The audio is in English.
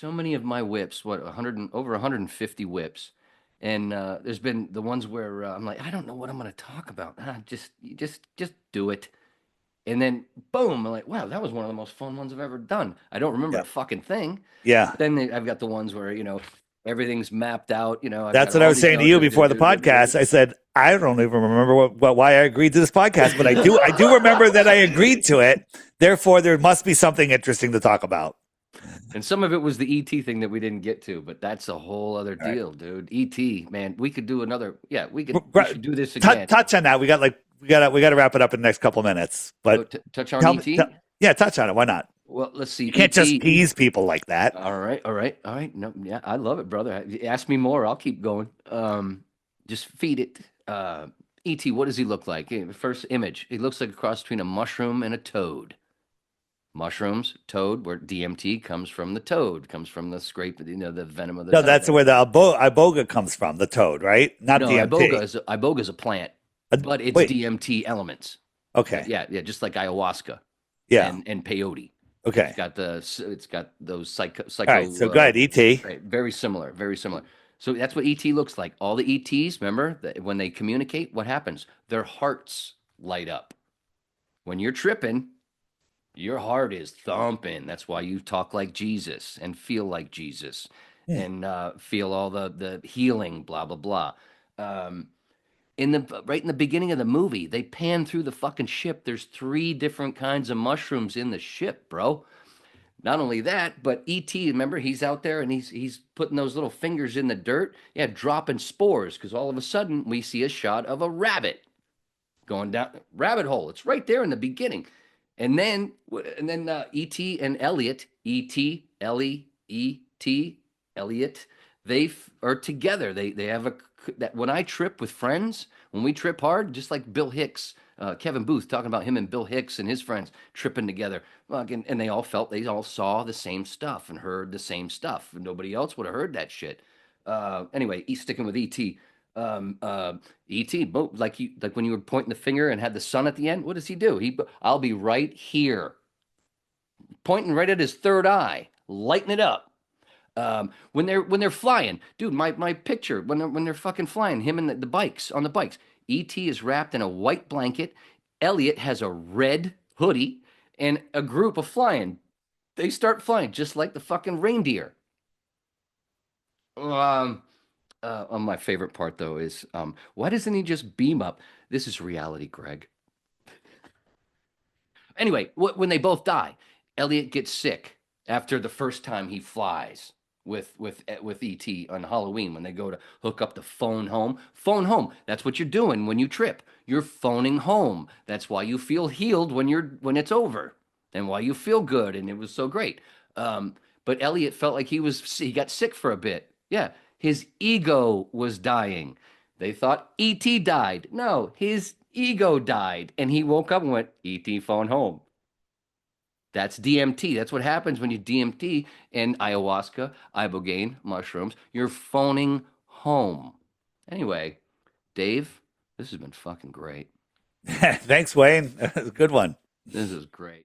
so many of my whips, what 100 over 150 whips, and there's been the ones where I'm like, I don't know what I'm going to talk about. Just do it, and then boom, I'm like, wow, that was one of the most fun ones I've ever done. I don't remember Yeah. a fucking thing. Yeah. But then I've got the ones where everything's mapped out. I've That's got what I all was these saying to notes. you before the podcast. I said, I don't even remember why I agreed to this podcast, but I do remember that I agreed to it. Therefore, there must be something interesting to talk about. And some of it was the ET thing that we didn't get to, but that's a whole other All right. deal, dude. ET, man, we could do another. Yeah, we should do this again. Touch on that. We got to wrap it up in the next couple minutes. Oh, But touch on tell me, ET. yeah, touch on it. Why not? Well, let's see. You can't just ET. tease people like that. All right, all right, all right. No, yeah, I love it, brother. Ask me more. I'll keep going. Just feed it. ET. What does he look like? First image. He looks like a cross between a mushroom and a toad. Mushrooms, toad, where DMT comes from the toad, comes from the scrape, the venom of the No, toad. that's where the iboga comes from, the toad, right? Not No, DMT. iboga is a plant, but it's Wait, DMT elements. okay. Yeah, yeah, just like ayahuasca Yeah. and peyote. Okay. It's got those All right. So go ahead, ET. right, very similar, very similar. So that's what ET looks like. All the ETs, remember, that when they communicate, what happens? Their hearts light up. When you're tripping, your heart is thumping. That's why you talk like Jesus and feel like Jesus Hmm. and feel all the healing, blah blah blah. Um, in the right in the beginning of the movie, they pan through the fucking ship. There's three different kinds of mushrooms in the ship, bro. Not only that, but ET, remember, he's out there and he's putting those little fingers in the dirt, yeah, dropping spores, because all of a sudden we see a shot of a rabbit going down rabbit hole. It's right there in the beginning. And then ET and Elliot, ET, Ellie, ET, Elliot, are together. They have that when I trip with friends, when we trip hard, just like Bill Hicks, Kevin Booth talking about him and Bill Hicks and his friends tripping together. Well, and they all saw the same stuff and heard the same stuff. Nobody else would have heard that shit. Anyway, he's sticking with ET. Um, uh, ET, like when you were pointing the finger and had the sun at the end. What does he do? I'll be right here, pointing right at his third eye, lighting it up. When they're flying, dude, my picture when they're fucking flying, him and the bikes on the bikes. ET is wrapped in a white blanket. Elliot has a red hoodie, and a group of flying. They start flying just like the fucking reindeer. Um, my favorite part though is why doesn't he just beam up? This is reality, Greg. Anyway, when they both die, Elliot gets sick after the first time he flies with ET on Halloween when they go to hook up the phone home. Phone home. That's what you're doing when you trip. You're phoning home. That's why you feel healed when it's over, and why you feel good. And it was so great. But Elliot felt like he got sick for a bit. Yeah, his ego was dying. They thought ET died. No, his ego died, and he woke up and went, ET phone home. That's DMT. That's what happens when you DMT and ayahuasca, ibogaine, mushrooms. You're phoning home. Anyway, Dave, this has been fucking great. Thanks, Wayne. Good one. This is great.